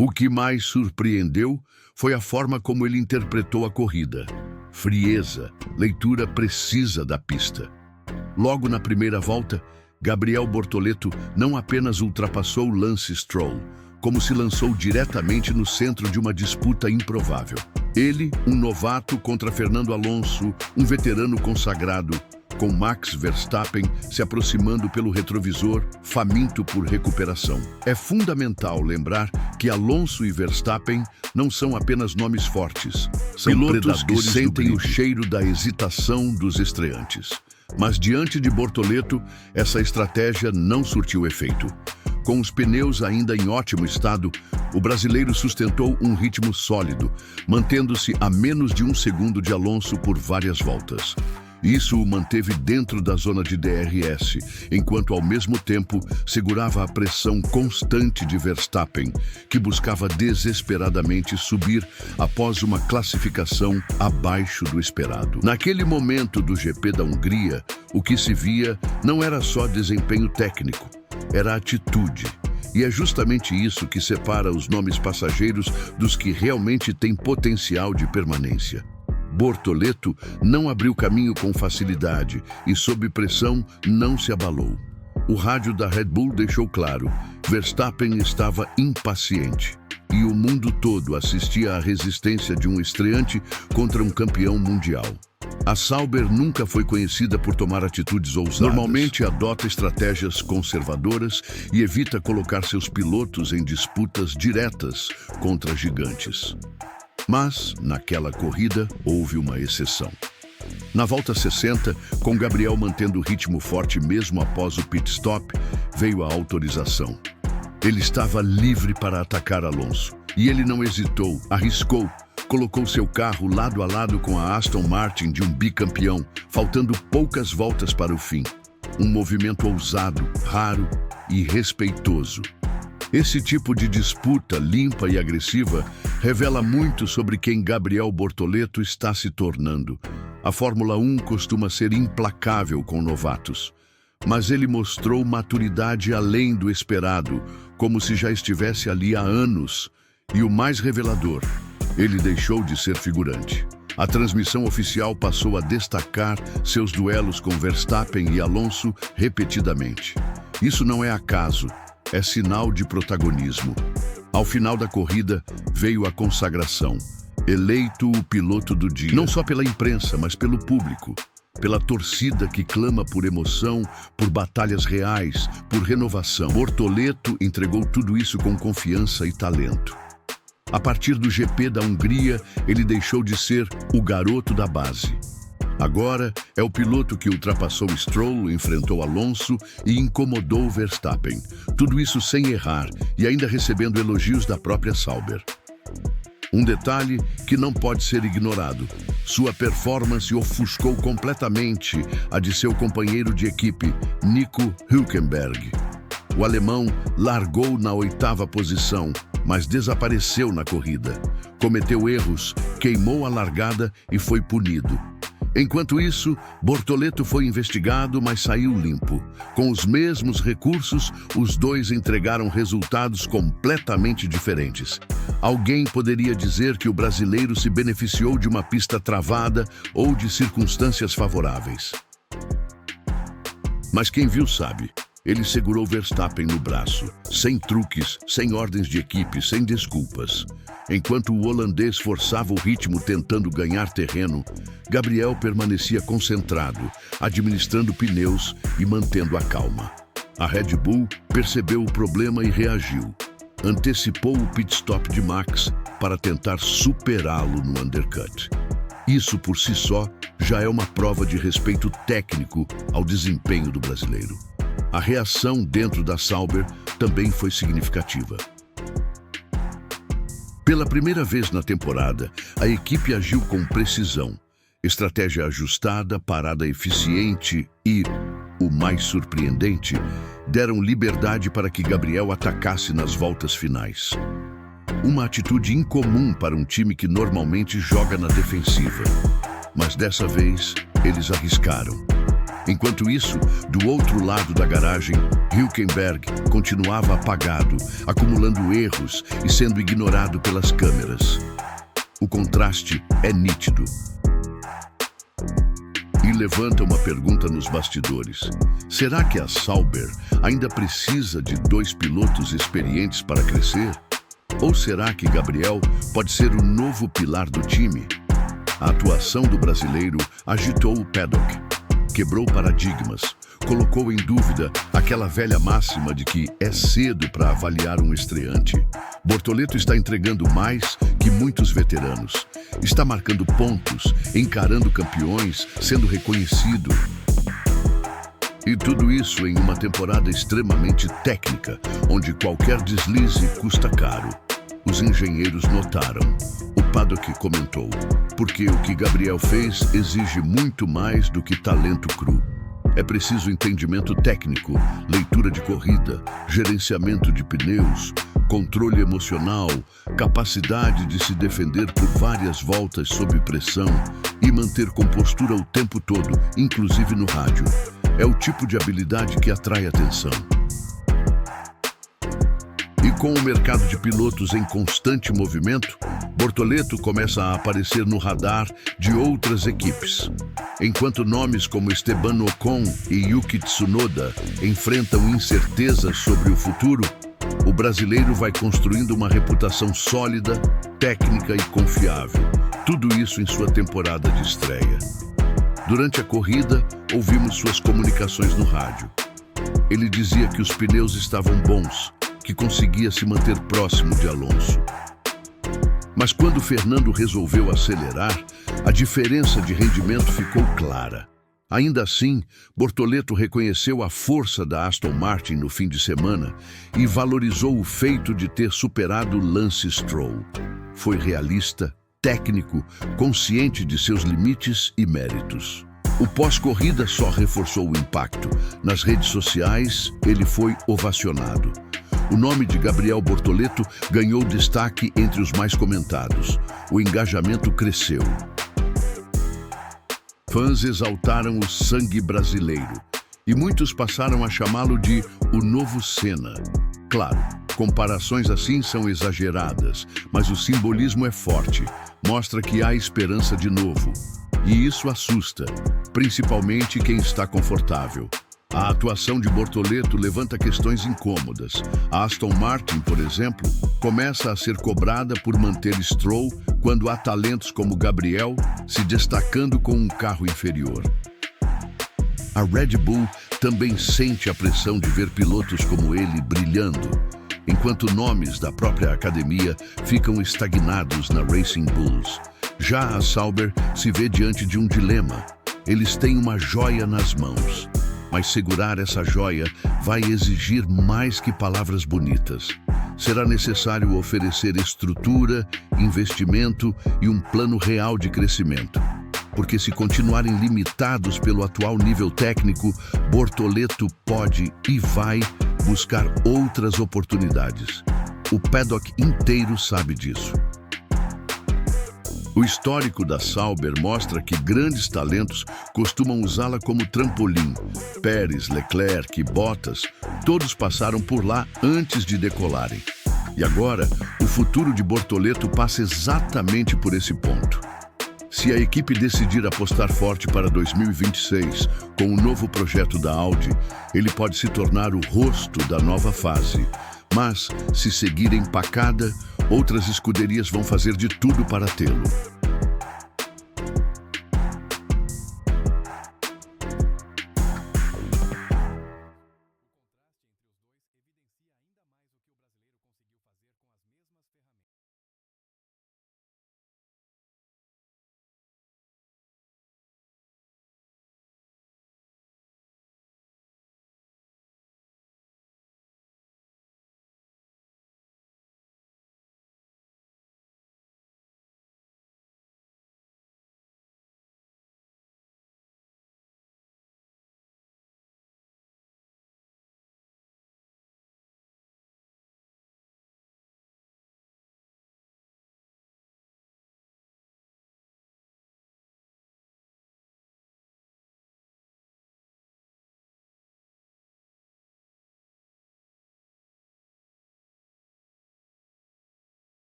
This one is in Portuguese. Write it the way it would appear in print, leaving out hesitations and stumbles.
O que mais surpreendeu foi a forma como ele interpretou a corrida. Frieza, leitura precisa da pista. Logo na primeira volta, Gabriel Bortoleto não apenas ultrapassou Lance Stroll, como se lançou diretamente no centro de uma disputa improvável. Ele, um novato contra Fernando Alonso, um veterano consagrado, com Max Verstappen se aproximando pelo retrovisor, faminto por recuperação. É fundamental lembrar que Alonso e Verstappen não são apenas nomes fortes, são pilotos que sentem o cheiro da hesitação dos estreantes. Mas diante de Bortoleto, essa estratégia não surtiu efeito. Com os pneus ainda em ótimo estado, o brasileiro sustentou um ritmo sólido, mantendo-se a menos de 1 segundo de Alonso por várias voltas. Isso o manteve dentro da zona de DRS, enquanto ao mesmo tempo segurava a pressão constante de Verstappen, que buscava desesperadamente subir após uma classificação abaixo do esperado. Naquele momento do GP da Hungria, o que se via não era só desempenho técnico, era atitude. E é justamente isso que separa os nomes passageiros dos que realmente têm potencial de permanência. Bortoleto não abriu caminho com facilidade e, sob pressão, não se abalou. O rádio da Red Bull deixou claro: Verstappen estava impaciente. E o mundo todo assistia à resistência de um estreante contra um campeão mundial. A Sauber nunca foi conhecida por tomar atitudes ousadas. Normalmente adota estratégias conservadoras e evita colocar seus pilotos em disputas diretas contra gigantes. Mas, naquela corrida, houve uma exceção. Na volta 60, com Gabriel mantendo o ritmo forte mesmo após o pit stop, veio a autorização. Ele estava livre para atacar Alonso. E ele não hesitou, arriscou, colocou seu carro lado a lado com a Aston Martin de um bicampeão, faltando poucas voltas para o fim. Um movimento ousado, raro e respeitoso. Esse tipo de disputa limpa e agressiva revela muito sobre quem Gabriel Bortoleto está se tornando. A Fórmula 1 costuma ser implacável com novatos, mas ele mostrou maturidade além do esperado, como se já estivesse ali há anos. E o mais revelador, ele deixou de ser figurante. A transmissão oficial passou a destacar seus duelos com Verstappen e Alonso repetidamente. Isso não é acaso. É sinal de protagonismo. Ao final da corrida, veio a consagração. Eleito o piloto do dia. Não só pela imprensa, mas pelo público. Pela torcida que clama por emoção, por batalhas reais, por renovação. Bortoleto entregou tudo isso com confiança e talento. A partir do GP da Hungria, ele deixou de ser o garoto da base. Agora é o piloto que ultrapassou Stroll, enfrentou Alonso e incomodou Verstappen. Tudo isso sem errar e ainda recebendo elogios da própria Sauber. Um detalhe que não pode ser ignorado: sua performance ofuscou completamente a de seu companheiro de equipe, Nico Hülkenberg. O alemão largou na 8ª posição, mas desapareceu na corrida. Cometeu erros, queimou a largada e foi punido. Enquanto isso, Bortoleto foi investigado, mas saiu limpo. Com os mesmos recursos, os dois entregaram resultados completamente diferentes. Alguém poderia dizer que o brasileiro se beneficiou de uma pista travada ou de circunstâncias favoráveis. Mas quem viu sabe. Ele segurou Verstappen no braço, sem truques, sem ordens de equipe, sem desculpas. Enquanto o holandês forçava o ritmo tentando ganhar terreno, Gabriel permanecia concentrado, administrando pneus e mantendo a calma. A Red Bull percebeu o problema e reagiu. Antecipou o pit stop de Max para tentar superá-lo no undercut. Isso por si só já é uma prova de respeito técnico ao desempenho do brasileiro. A reação dentro da Sauber também foi significativa. Pela primeira vez na temporada, a equipe agiu com precisão. Estratégia ajustada, parada eficiente e, o mais surpreendente, deram liberdade para que Gabriel atacasse nas voltas finais. Uma atitude incomum para um time que normalmente joga na defensiva. Mas dessa vez, eles arriscaram. Enquanto isso, do outro lado da garagem, Hülkenberg continuava apagado, acumulando erros e sendo ignorado pelas câmeras. O contraste é nítido. E levanta uma pergunta nos bastidores. Será que a Sauber ainda precisa de 2 pilotos experientes para crescer? Ou será que Gabriel pode ser o novo pilar do time? A atuação do brasileiro agitou o paddock, quebrou paradigmas, colocou em dúvida aquela velha máxima de que é cedo para avaliar um estreante. Bortoleto está entregando mais que muitos veteranos. Está marcando pontos, encarando campeões, sendo reconhecido. E tudo isso em uma temporada extremamente técnica, onde qualquer deslize custa caro. Os engenheiros notaram. O paddock comentou, porque o que Gabriel fez exige muito mais do que talento cru. É preciso entendimento técnico, leitura de corrida, gerenciamento de pneus, controle emocional, capacidade de se defender por várias voltas sob pressão e manter compostura o tempo todo, inclusive no rádio. É o tipo de habilidade que atrai atenção. E com o mercado de pilotos em constante movimento, Bortoleto começa a aparecer no radar de outras equipes. Enquanto nomes como Esteban Ocon e Yuki Tsunoda enfrentam incertezas sobre o futuro, o brasileiro vai construindo uma reputação sólida, técnica e confiável. Tudo isso em sua temporada de estreia. Durante a corrida, ouvimos suas comunicações no rádio. Ele dizia que os pneus estavam bons, que conseguia se manter próximo de Alonso. Mas quando Fernando resolveu acelerar, a diferença de rendimento ficou clara. Ainda assim, Bortoleto reconheceu a força da Aston Martin no fim de semana e valorizou o feito de ter superado Lance Stroll. Foi realista, técnico, consciente de seus limites e méritos. O pós-corrida só reforçou o impacto. Nas redes sociais, ele foi ovacionado. O nome de Gabriel Bortoleto ganhou destaque entre os mais comentados. O engajamento cresceu. Fãs exaltaram o sangue brasileiro e muitos passaram a chamá-lo de o novo Senna. Claro, comparações assim são exageradas, mas o simbolismo é forte, mostra que há esperança de novo. E isso assusta, principalmente quem está confortável. A atuação de Bortoleto levanta questões incômodas. A Aston Martin, por exemplo, começa a ser cobrada por manter Stroll quando há talentos como Gabriel se destacando com um carro inferior. A Red Bull também sente a pressão de ver pilotos como ele brilhando, enquanto nomes da própria academia ficam estagnados na Racing Bulls. Já a Sauber se vê diante de um dilema. Eles têm uma joia nas mãos. Mas segurar essa joia vai exigir mais que palavras bonitas. Será necessário oferecer estrutura, investimento e um plano real de crescimento. Porque se continuarem limitados pelo atual nível técnico, Bortoleto pode e vai buscar outras oportunidades. O paddock inteiro sabe disso. O histórico da Sauber mostra que grandes talentos costumam usá-la como trampolim. Pérez, Leclerc e Bottas, todos passaram por lá antes de decolarem. E agora, o futuro de Bortoleto passa exatamente por esse ponto. Se a equipe decidir apostar forte para 2026, com o novo projeto da Audi, ele pode se tornar o rosto da nova fase. Mas, se seguir empacada, outras escuderias vão fazer de tudo para tê-lo.